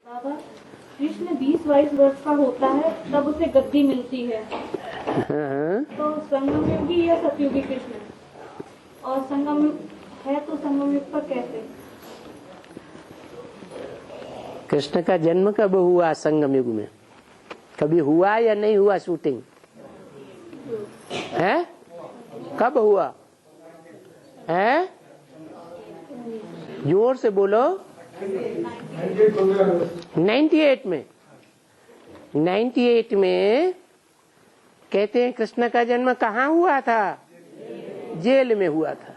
बाबा, कृष्ण 20-22 वर्ष का होता है तब उसे गद्दी मिलती है। तो संगम युगी या सतयुगी कृष्ण, और संगम है तो संगम युग पर कैसे? कृष्ण का जन्म कब हुआ? संगम युग में कभी हुआ या नहीं हुआ? शूटिंग है? कब हुआ है? जोर से बोलो। 98 में। 98 में कहते हैं कृष्ण का जन्म कहाँ हुआ था? जेल में हुआ था।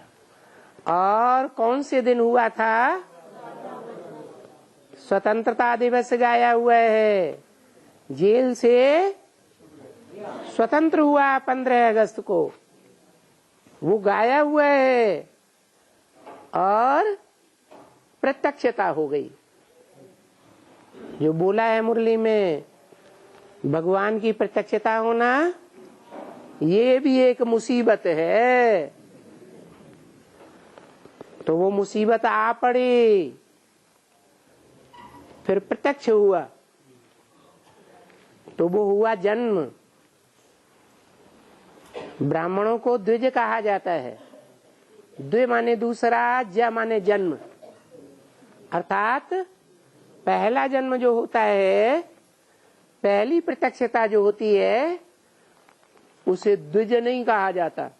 और कौन से दिन हुआ था? स्वतंत्रता दिवस गाया हुआ है। जेल से स्वतंत्र हुआ 15 अगस्त को, वो गाया हुआ है और प्रत्यक्षता हो गई। जो बोला है मुरली में, भगवान की प्रत्यक्षता होना ये भी एक मुसीबत है। तो वो मुसीबत आ पड़ी, फिर प्रत्यक्ष हुआ, तो वो हुआ जन्म। ब्राह्मणों को द्विज कहा जाता है। द्वि माने दूसरा, ज माने जन्म, अर्थात पहला जन्म जो होता है, पहली प्रत्यक्षता जो होती है, उसे द्विज नहीं कहा जाता,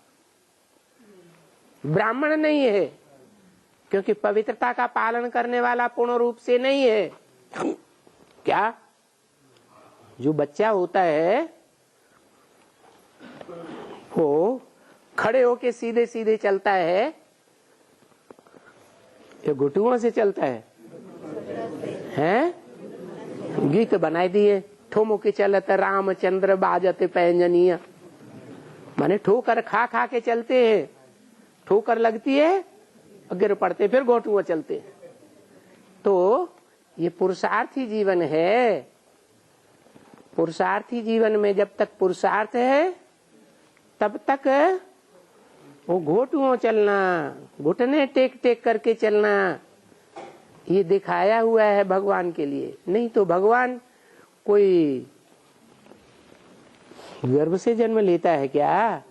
ब्राह्मण नहीं है, क्योंकि पवित्रता का पालन करने वाला पूर्ण रूप से नहीं है। क्या? जो बच्चा होता है वो खड़े होके सीधे सीधे चलता है या घुटुओं से चलता है? हैं? गीत बनाए दिए, ठोमो के चलत रामचंद्र बाजत पैंजनिया, माने ठोकर खा खा के चलते हैं। ठोकर लगती है, गिर पड़ते, फिर घोटुआ चलते। तो ये पुरुषार्थी जीवन है। पुरुषार्थी जीवन में जब तक पुरुषार्थ है तब तक वो घोटुओं चलना, घुटने टेक टेक करके चलना, ये दिखाया हुआ है भगवान के लिए। नहीं तो भगवान कोई गर्भ से जन्म लेता है क्या?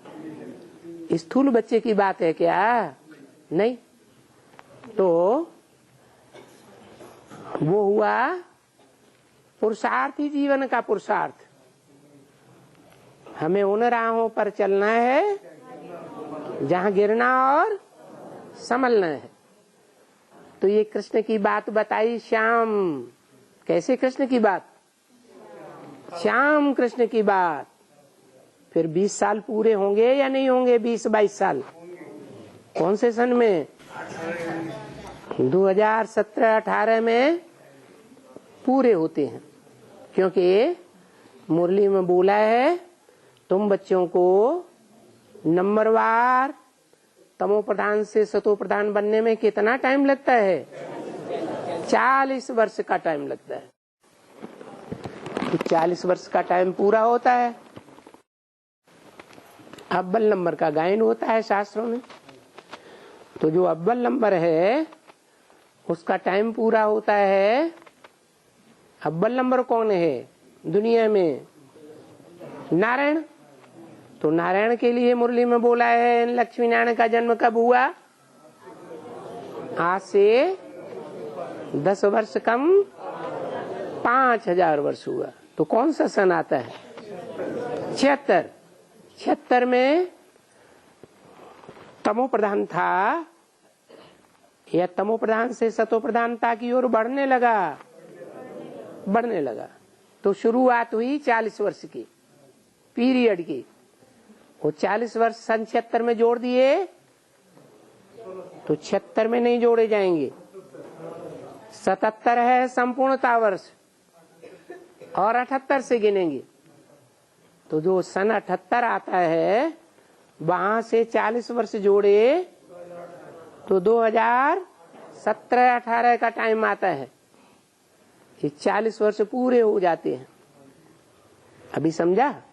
स्थूल बच्चे की बात है क्या? नहीं। तो वो हुआ पुरुषार्थी जीवन का पुरुषार्थ। हमें उन राहों पर चलना है जहाँ गिरना और संभलना है। तो ये कृष्ण की बात बताई श्याम। कैसे कृष्ण की बात? श्याम कृष्ण की बात। फिर 20 साल पूरे होंगे या नहीं होंगे? 20-22 साल कौन से सन में? 2017-18 में पूरे होते हैं, क्योंकि मुरली में बोला है तुम बच्चों को नंबरवार तमो प्रधान से सतो प्रधान बनने में कितना टाइम लगता है? 40 वर्ष का टाइम लगता है। तो 40 वर्ष का टाइम पूरा होता है। अव्वल नंबर का गायन होता है शास्त्रों में। तो जो अव्वल नंबर है उसका टाइम पूरा होता है। अव्वल नंबर कौन है दुनिया में? नारायण। तो नारायण के लिए मुरली में बोला है लक्ष्मी नारायण का जन्म कब हुआ? आज से 10 वर्ष कम 5000 वर्ष हुआ। तो कौन सा सन आता है? 76। 76 में तमो प्रधान था, या तमो प्रधान से सतो प्रधानता की ओर बढ़ने लगा। तो शुरुआत हुई 40 वर्ष की पीरियड की। वो 40 वर्ष सन 76 में जोड़ दिए तो 76 में नहीं जोड़े जाएंगे। 77 है संपूर्णता वर्ष, और 78 से गिनेंगे। तो जो सन 78 आता है वहां से 40 वर्ष जोड़े तो 2017-18 का टाइम आता है। ये 40 वर्ष पूरे हो जाते हैं। अभी समझा?